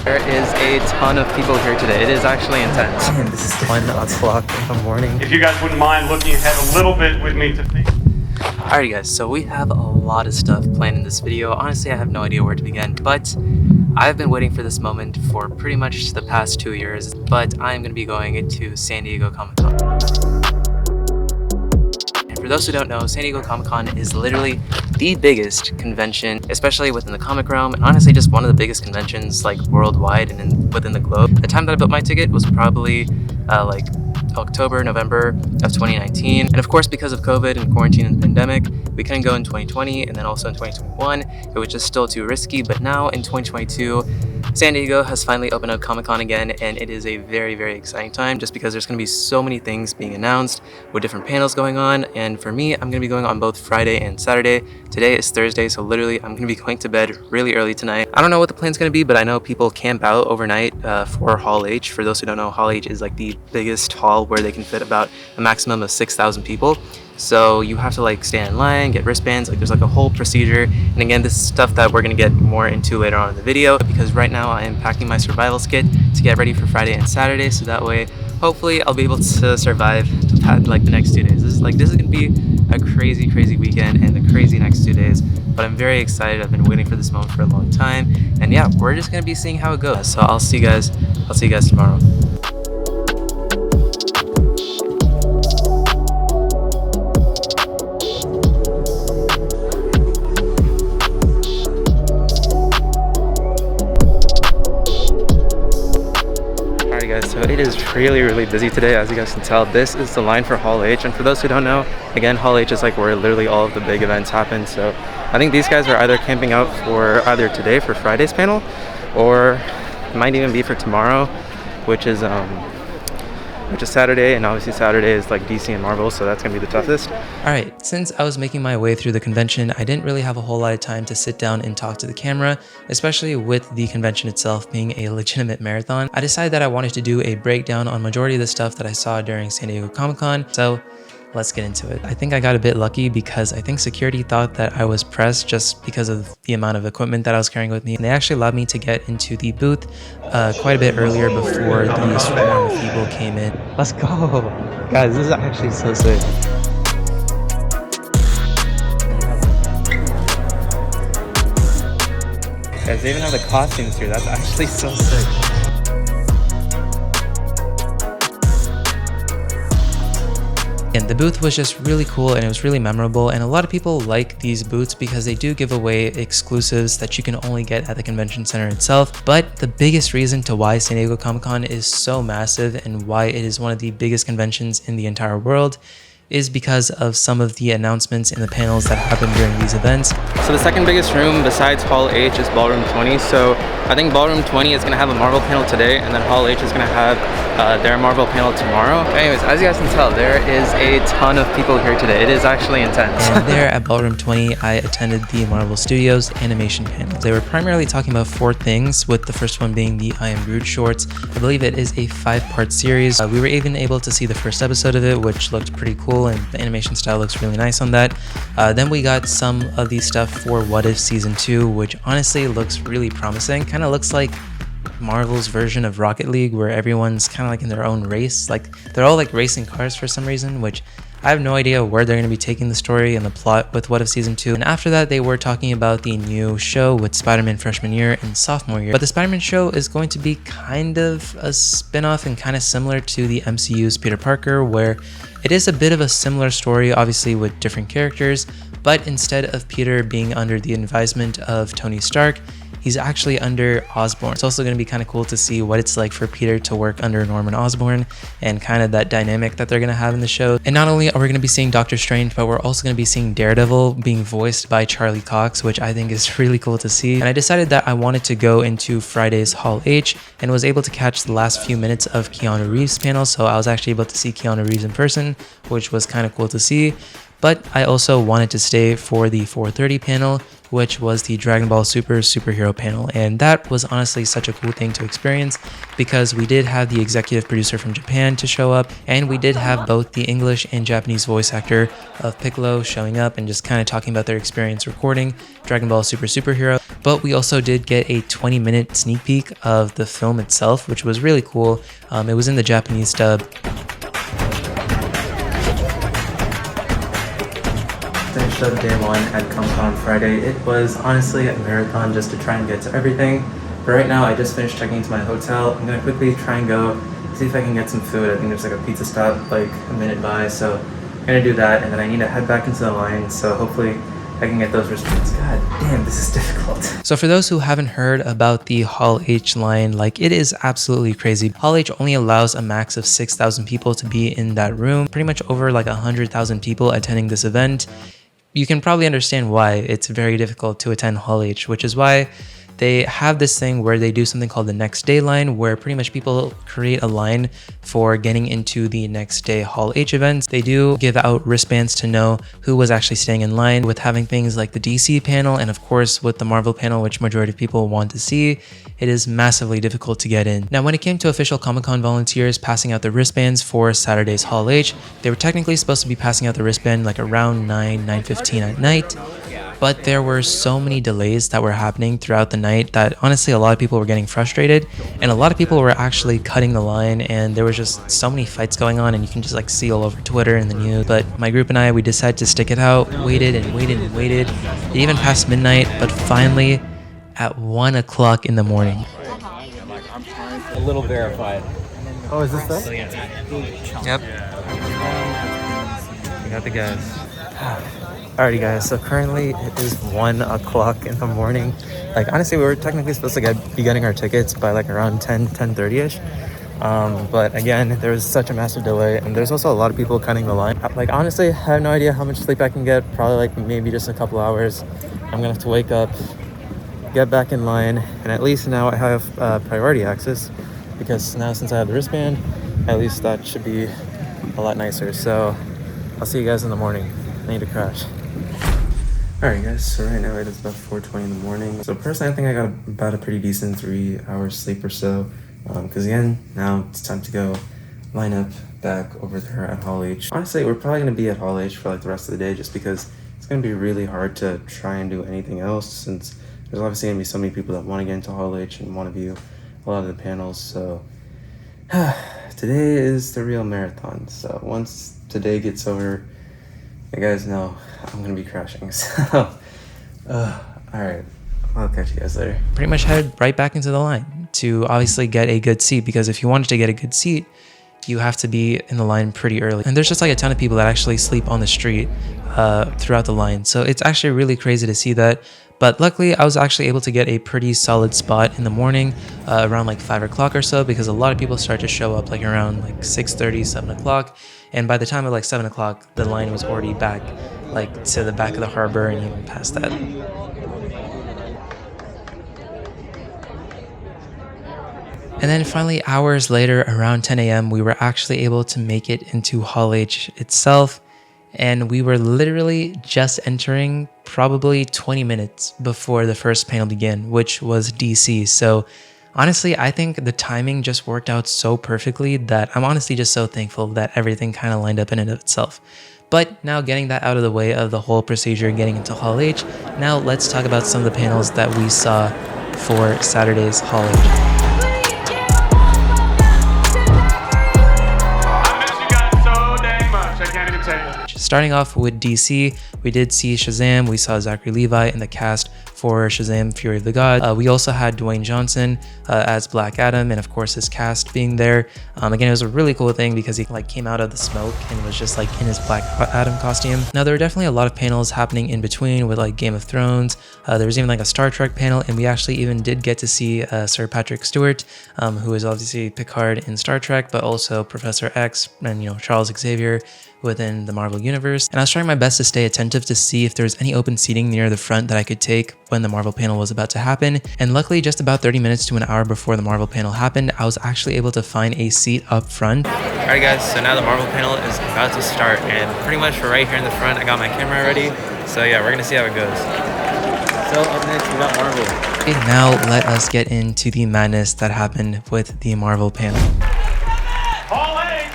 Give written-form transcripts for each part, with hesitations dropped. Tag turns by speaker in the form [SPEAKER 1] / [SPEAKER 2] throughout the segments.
[SPEAKER 1] There is a ton of people here today. It is actually intense. Man, this is 1 o'clock in the morning.
[SPEAKER 2] If you guys wouldn't mind looking ahead a little bit with me to think.
[SPEAKER 1] Alrighty guys, so we have a lot of stuff planned in this video. Honestly, I have no idea where to begin, but I've been waiting for this moment for pretty much the past 2 years, but I'm going to be going to San Diego Comic-Con. And for those who don't know, San Diego Comic-Con is literally the biggest convention, especially within the comic realm, and honestly just one of the biggest conventions like worldwide and within the globe. The time that I bought my ticket was probably like October, November of 2019. And of course, because of COVID and quarantine and pandemic, we couldn't go in 2020, and then also in 2021, it was just still too risky. But now in 2022, San Diego has finally opened up Comic-Con again, and it is a very, very exciting time just because there's going to be so many things being announced with different panels going on. And for me, I'm going to be going on both Friday and Saturday. Today is Thursday, so literally I'm going to be going to bed really early tonight. I don't know what the plan's going to be, but I know people camp out overnight for Hall H. For those who don't know, Hall H is like the biggest hall where they can fit about a maximum of 6,000 people. So you have to like stand in line, get wristbands, like there's like a whole procedure. And again, this is stuff that we're gonna get more into later on in the video, because right now I am packing my survival kit to get ready for Friday and Saturday, so that way hopefully I'll be able to survive like the next 2 days. This is gonna be a crazy weekend and the crazy next 2 days, but I'm very excited. I've been waiting for this moment for a long time, and yeah, we're just gonna be seeing how it goes. So I'll see you guys tomorrow. So it is really busy today, as you guys can tell. This is the line for Hall H, and for those who don't know, again, Hall H is like where literally all of the big events happen. So I think these guys are either camping out for either today for Friday's panel, or it might even be for tomorrow, which is Saturday, and obviously Saturday is like DC and Marvel, so that's gonna be the toughest. Alright, since I was making my way through the convention, I didn't really have a whole lot of time to sit down and talk to the camera, especially with the convention itself being a legitimate marathon. I decided that I wanted to do a breakdown on majority of the stuff that I saw during San Diego Comic-Con, so let's get into it. I think I got a bit lucky because I think security thought that I was pressed just because of the amount of equipment that I was carrying with me. And they actually allowed me to get into the booth quite a bit earlier before the swarm of people came in. Let's go! Guys, this is actually so sick. Guys, they even have the costumes here. That's actually so sick. And the booth was just really cool, and it was really memorable, and a lot of people like these booths because they do give away exclusives that you can only get at the convention center itself. But the biggest reason to why San Diego Comic-Con is so massive and why it is one of the biggest conventions in the entire world is because of some of the announcements in the panels that happen during these events. So the second biggest room besides Hall H is Ballroom 20. So I think Ballroom 20 is gonna have a Marvel panel today, and then Hall H is gonna have their Marvel panel tomorrow. Anyways, as you guys can tell, there is a ton of people here today. It is actually intense. And there at Ballroom 20, I attended the Marvel Studios animation panel. They were primarily talking about 4 things, with the first one being the I Am Groot shorts. I believe it is a 5-part series. We were even able to see the first episode of it, which looked pretty cool, and the animation style looks really nice on that. Then we got some of the stuff for What If Season 2, which honestly looks really promising. Kind of looks like Marvel's version of Rocket League, where everyone's kind of like in their own race. Like they're all like racing cars for some reason, which I have no idea where they're going to be taking the story and the plot with What If Season 2. And after that, they were talking about the new show with Spider-Man freshman year and sophomore year. But the Spider-Man show is going to be kind of a spin-off and kind of similar to the MCU's Peter Parker, where it is a bit of a similar story, obviously with different characters, but instead of Peter being under the advisement of Tony Stark, he's actually under Osborn. It's also going to be kind of cool to see what it's like for Peter to work under Norman Osborn and kind of that dynamic that they're going to have in the show. And not only are we going to be seeing Doctor Strange, but we're also going to be seeing Daredevil being voiced by Charlie Cox, which I think is really cool to see. And I decided that I wanted to go into Friday's Hall H and was able to catch the last few minutes of Keanu Reeves' panel. So I was actually able to see Keanu Reeves in person, which was kind of cool to see. But I also wanted to stay for the 4:30 panel, which was the Dragon Ball Super superhero panel. And that was honestly such a cool thing to experience because we did have the executive producer from Japan to show up, and we did have both the English and Japanese voice actor of Piccolo showing up and just kind of talking about their experience recording Dragon Ball Super superhero. But we also did get a 20-minute sneak peek of the film itself, which was really cool. It was in the Japanese dub. Finished up day one at Comic-Con Friday. It was honestly a marathon just to try and get to everything. But right now I just finished checking into my hotel. I'm gonna quickly try and go see if I can get some food. I think there's like a pizza stop like a minute by, so I'm gonna do that, and then I need to head back into the line, so hopefully I can get those wristbands. God damn, this is difficult. So for those who haven't heard about the Hall H line, like, it is absolutely crazy. Hall H only allows a max of 6,000 people to be in that room. Pretty much over like 100,000 people attending this event. You can probably understand why it's very difficult to attend Hall H, which is why they have this thing where they do something called the next day line, where pretty much people create a line for getting into the next day Hall H events. They do give out wristbands to know who was actually staying in line. With having things like the DC panel and of course with the Marvel panel, which majority of people want to see, it is massively difficult to get in. Now, when it came to official Comic-Con volunteers passing out the wristbands for Saturday's Hall H, they were technically supposed to be passing out the wristband like around 9:15 at night. But there were so many delays that were happening throughout the night that honestly a lot of people were getting frustrated, and a lot of people were actually cutting the line, and there was just so many fights going on, and you can just like see all over Twitter and the news. But my group and I, we decided to stick it out, waited and waited and waited. It even passed midnight, but finally at 1 o'clock in the morning.
[SPEAKER 3] A little verified.
[SPEAKER 4] Oh, is this that?
[SPEAKER 1] Yep. We got the guys. Alrighty guys, so currently it is 1 o'clock in the morning. Like, honestly, we were technically supposed to be getting our tickets by like around 10:30ish. But again, there was such a massive delay, and there's also a lot of people cutting the line. Like, honestly, I have no idea how much sleep I can get. Probably like maybe just a couple hours. I'm gonna have to wake up, get back in line, and at least now I have priority access, because now since I have the wristband, at least that should be a lot nicer. So I'll see you guys in the morning. I need to crash. Alright guys, so right now it is about 4:20 in the morning. So personally, I think I got about a pretty decent 3 hours sleep or so. Because again, now it's time to go line up back over there at Hall H. Honestly, we're probably going to be at Hall H for like the rest of the day, just because it's going to be really hard to try and do anything else, since there's obviously going to be so many people that want to get into Hall H and want to view a lot of the panels. So today is the real marathon. So once today gets over, you guys know I'm gonna be crashing. So alright, I'll catch you guys later. Pretty much head right back into the line to obviously get a good seat, because if you wanted to get a good seat, you have to be in the line pretty early. And there's just like a ton of people that actually sleep on the street throughout the line, so it's actually really crazy to see that. But luckily, I was actually able to get a pretty solid spot in the morning, around like 5 o'clock or so, because a lot of people start to show up like around like 6:30, 7 o'clock. And by the time of like 7 o'clock, the line was already back like to the back of the harbor and even past that. And then finally, hours later, around 10 a.m., we were actually able to make it into Hall H itself. And we were literally just entering probably 20 minutes before the first panel began, which was DC. So honestly, I think the timing just worked out so perfectly that I'm honestly just so thankful that everything kind of lined up in and of itself. But now getting that out of the way of the whole procedure, getting into Hall H, now let's talk about some of the panels that we saw for Saturday's Hall H. Starting off with DC, we did see Shazam, we saw Zachary Levi in the cast for Shazam Fury of the God. We also had Dwayne Johnson as Black Adam, and of course his cast being there. Again, it was a really cool thing because he like came out of the smoke and was just like in his Black Adam costume. Now there were definitely a lot of panels happening in between with like Game of Thrones. There was even like a Star Trek panel, and we actually even did get to see Sir Patrick Stewart, who is obviously Picard in Star Trek, but also Professor X and, you know, Charles Xavier within the Marvel Universe. And I was trying my best to stay attentive to see if there was any open seating near the front that I could take when the Marvel panel was about to happen. And luckily, just about 30 minutes to an hour before the Marvel panel happened, I was actually able to find a seat up front. Alright guys, so now the Marvel panel is about to start, and pretty much for right here in the front, I got my camera ready. So yeah, we're gonna see how it goes.
[SPEAKER 3] So up next, we got Marvel.
[SPEAKER 1] Okay, now let us get into the madness that happened with the Marvel panel.
[SPEAKER 2] Hall H!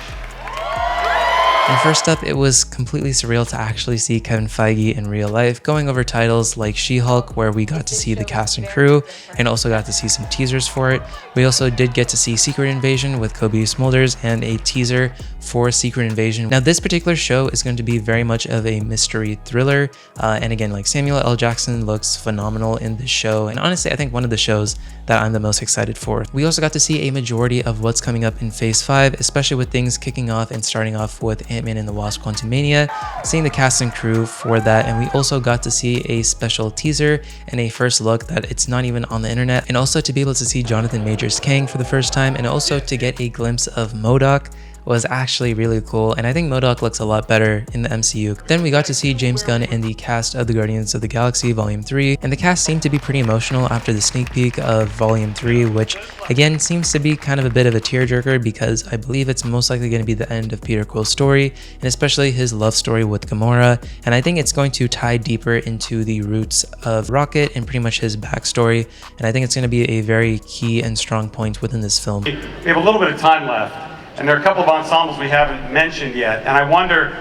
[SPEAKER 1] And first up, it was completely surreal to actually see Kevin Feige in real life going over titles like She-Hulk, where we got to see the cast and crew and also got to see some teasers for it. We also did get to see Secret Invasion with Kobe Smulders and a teaser for Secret Invasion. Now this particular show is going to be very much of a mystery thriller, and again, like, Samuel L. Jackson looks phenomenal in this show, and honestly I think one of the shows that I'm the most excited for. We also got to see a majority of what's coming up in Phase 5, especially with things kicking off and starting off with Ant-Man and the Wasp: Quantumania, seeing the cast and crew for that, and we also got to see a special teaser and a first look that it's not even on the internet, and also to be able to see Jonathan Majors Kang for the first time, and also to get a glimpse of MODOK was actually really cool, and I think MODOK looks a lot better in the MCU. Then we got to see James Gunn and the cast of the Guardians of the Galaxy Volume 3, and the cast seemed to be pretty emotional after the sneak peek of Volume 3, which again seems to be kind of a bit of a tearjerker because I believe it's most likely going to be the end of Peter Quill's story, and especially his love story with Gamora, and I think it's going to tie deeper into the roots of Rocket and pretty much his backstory, and I think it's going to be a very key and strong point within this film.
[SPEAKER 2] We have a little bit of time left, and there are a couple of ensembles we haven't mentioned yet, and I wonder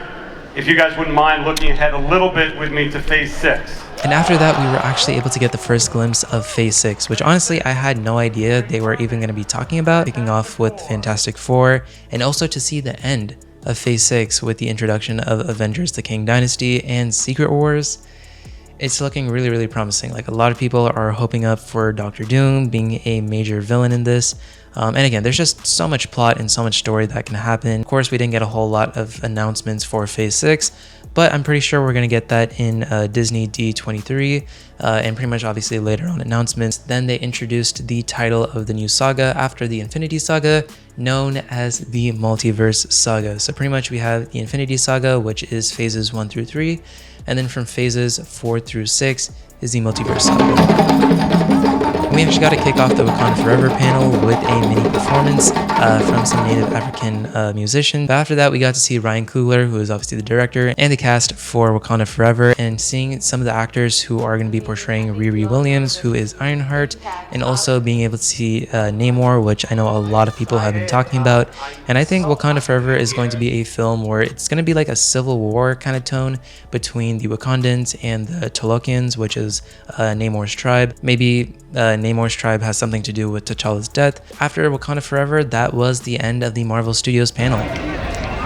[SPEAKER 2] if you guys wouldn't mind looking ahead a little bit with me to Phase 6.
[SPEAKER 1] And after that, we were actually able to get the first glimpse of Phase 6, which honestly I had no idea they were even going to be talking about, kicking off with Fantastic Four, and also to see the end of Phase 6 with the introduction of Avengers: The Kang Dynasty and Secret Wars. It's looking really, really promising. Like, a lot of people are hoping up for Doctor Doom being a major villain in this. And again, there's just so much plot and so much story that can happen. Of course, we didn't get a whole lot of announcements for Phase 6, but I'm pretty sure we're going to get that in Disney D23 and pretty much obviously later on announcements. Then they introduced the title of the new saga after the Infinity Saga, known as the Multiverse Saga. So pretty much we have the Infinity Saga, which is phases 1 through 3, and then from phases 4 through 6 is the Multiverse Saga. We actually got to kick off the Wakanda Forever panel with a mini performance from some native African musicians. But after that, we got to see Ryan Coogler, who is obviously the director, and the cast for Wakanda Forever, and seeing some of the actors who are going to be portraying Riri Williams, who is Ironheart, and also being able to see Namor, which I know a lot of people have been talking about. And I think Wakanda Forever is going to be a film where it's going to be like a civil war kind of tone between the Wakandans and the Talokians, which is Namor's tribe. Maybe Namor's tribe has something to do with T'Challa's death. After Wakanda Forever, that was the end of the Marvel Studios panel.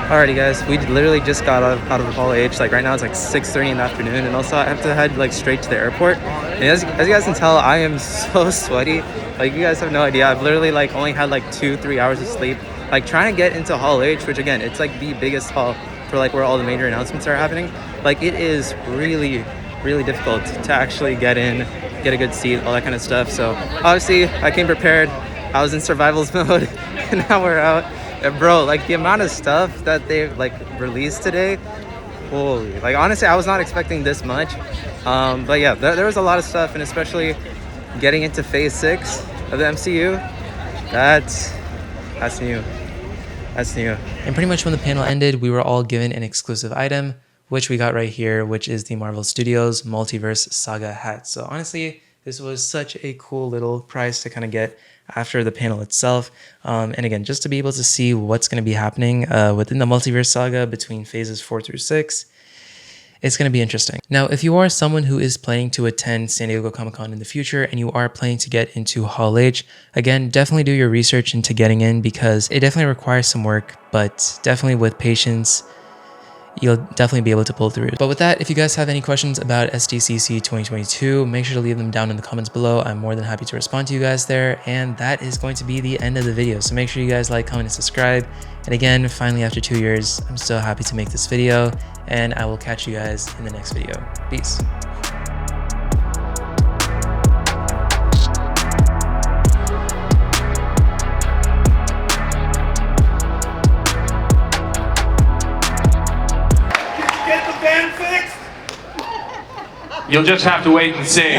[SPEAKER 4] Alrighty guys, we literally just got out of Hall H. Like right now it's like 6:30 in the afternoon, and also I have to head like straight to the airport. And as you guys can tell, I am so sweaty. Like, you guys have no idea. I've literally like only had like 2-3 hours of sleep. Like, trying to get into Hall H, which again, it's like the biggest hall for like where all the major announcements are happening. Like, it is really, really difficult to actually get in, get a good seat, all that kind of stuff. So obviously I came prepared. I was in survivals mode and now we're out. And bro, like, the amount of stuff that they've like released today, holy, like, honestly I was not expecting this much. But yeah, there was a lot of stuff, and especially getting into Phase 6 of the MCU, that's new. That's new.
[SPEAKER 1] And pretty much when the panel ended, we were all given an exclusive item, which we got right here, which is the Marvel Studios Multiverse Saga hat. So honestly, this was such a cool little prize to kind of get after the panel itself. And again, just to be able to see what's going to be happening within the Multiverse Saga between phases 4 through 6, it's going to be interesting. Now, if you are someone who is planning to attend San Diego Comic-Con in the future and you are planning to get into Hall H, again, definitely do your research into getting in, because it definitely requires some work, but definitely with patience, you'll definitely be able to pull through. But with that, if you guys have any questions about SDCC 2022, make sure to leave them down in the comments below. I'm more than happy to respond to you guys there. And that is going to be the end of the video. So make sure you guys like, comment, and subscribe. And again, finally, after 2 years, I'm so happy to make this video, and I will catch you guys in the next video. Peace.
[SPEAKER 2] You'll just have to wait and see.